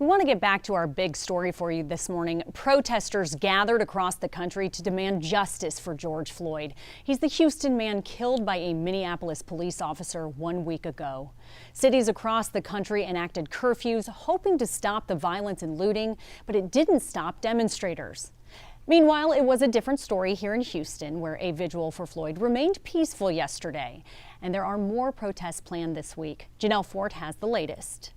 We want to get back to our big story for you this morning. Protesters gathered across the country to demand justice for George Floyd. He's the Houston man killed by a Minneapolis police officer 1 week ago. Cities across the country enacted curfews, hoping to stop the violence and looting, but it didn't stop demonstrators. Meanwhile, it was a different story here in Houston, where a vigil for Floyd remained peaceful yesterday. And there are more protests planned this week. Janelle Fort has the latest.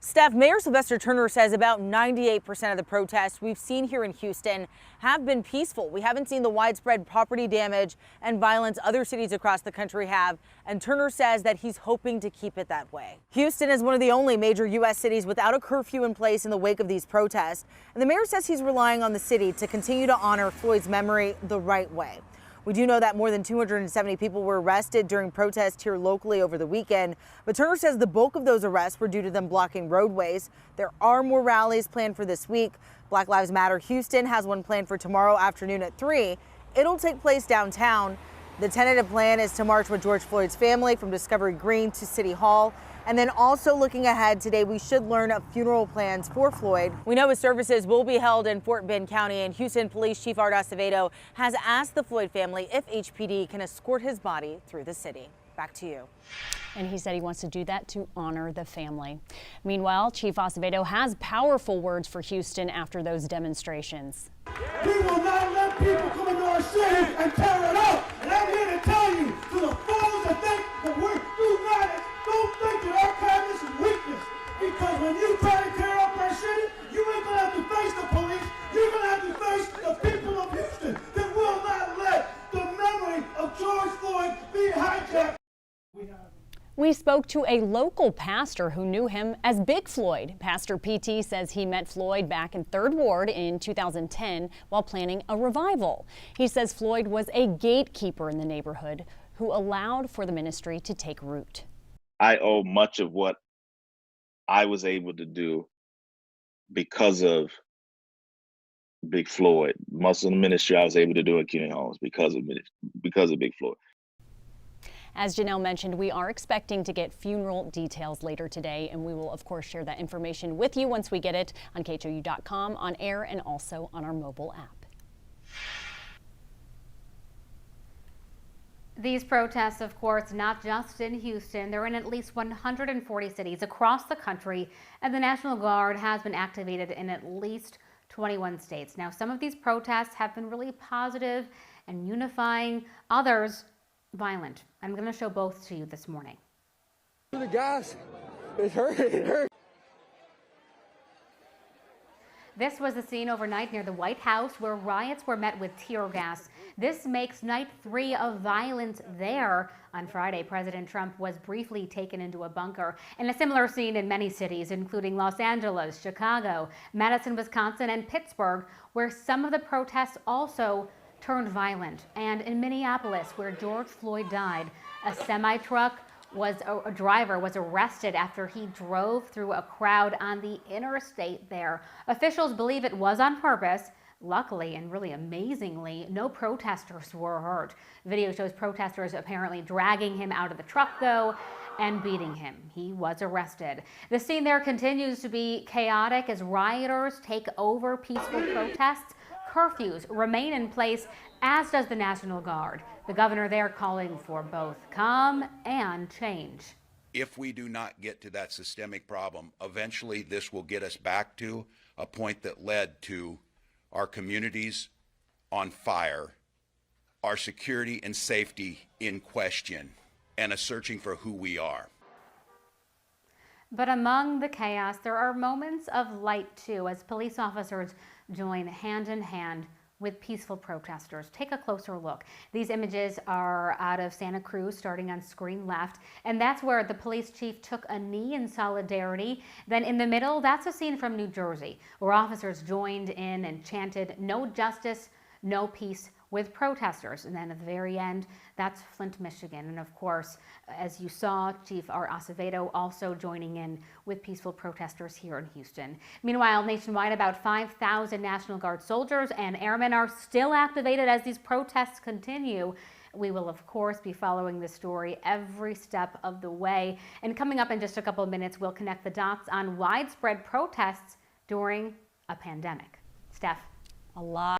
Steph, Mayor Sylvester Turner says about 98% of the protests we've seen here in Houston have been peaceful. We haven't seen the widespread property damage and violence other cities across the country have, and Turner says that he's hoping to keep it that way. Houston is one of the only major U.S. cities without a curfew in place in the wake of these protests, and the mayor says he's relying on the city to continue to honor Floyd's memory the right way. We do know that more than 270 people were arrested during protests here locally over the weekend, but Turner says the bulk of those arrests were due to them blocking roadways. There are more rallies planned for this week. Black Lives Matter Houston has one planned for tomorrow afternoon at 3. It'll take place downtown. The tentative plan is to march with George Floyd's family from Discovery Green to City Hall. And then also looking ahead today, we should learn of funeral plans for Floyd. We know his services will be held in Fort Bend County, and Houston Police Chief Art Acevedo has asked the Floyd family if HPD can escort his body through the city. Back to you. And he said he wants to do that to honor the family. Meanwhile, Chief Acevedo has powerful words for Houston after those demonstrations. We will not let people come into our city and tear it up. And I'm here to tell you, to the fools that think that we're united, don't think that our kindness is weakness. Because when you try to tear up our city, you ain't gonna have to face the police. You're gonna have to face the people of Houston that will not let the memory of George Floyd be hijacked. We spoke to a local pastor who knew him as Big Floyd. Pastor PT says he met Floyd back in 3rd Ward in 2010 while planning a revival. He says Floyd was a gatekeeper in the neighborhood who allowed for the ministry to take root. I owe much of what I was able to do because of Big Floyd. Most of the ministry I was able to do at community homes because of Big Floyd. As Janelle mentioned, we are expecting to get funeral details later today, and we will, of course, share that information with you once we get it on KHOU.com, on air, and also on our mobile app. These protests, of course, not just in Houston. They're in at least 140 cities across the country, and the National Guard has been activated in at least 21 states. Now, some of these protests have been really positive and unifying, others violent. I'm going to show both to you this morning. The guys, it hurt. This was the scene overnight near the White House where riots were met with tear gas. This makes night 3 of violence there. On Friday, President Trump was briefly taken into a bunker. And a similar scene in many cities, including Los Angeles, Chicago, Madison, Wisconsin, and Pittsburgh, where some of the protests also turned violent. And in Minneapolis, where George Floyd died, a semi-truck a driver was arrested after he drove through a crowd on the interstate there. Officials believe it was on purpose. Luckily, and really amazingly, no protesters were hurt. Video shows protesters apparently dragging him out of the truck, though, and beating him. He was arrested. The scene there continues to be chaotic as rioters take over peaceful protests. Curfews remain in place, as does the National Guard. The governor there calling for both calm and change. If we do not get to that systemic problem, eventually this will get us back to a point that led to our communities on fire, our security and safety in question, and a searching for who we are. But among the chaos, there are moments of light too, as police officers join hand in hand with peaceful protesters. Take a closer look. These images are out of Santa Cruz, starting on screen left, and that's where the police chief took a knee in solidarity. Then in the middle, that's a scene from New Jersey, where officers joined in and chanted, "No justice, no peace," with protesters. And then at the very end, that's Flint, Michigan. And of course, as you saw, Chief Art Acevedo also joining in with peaceful protesters here in Houston. Meanwhile, nationwide, about 5,000 National Guard soldiers and airmen are still activated as these protests continue. We will, of course, be following this story every step of the way. And coming up in just a couple of minutes, we'll connect the dots on widespread protests during a pandemic. Steph. A lot.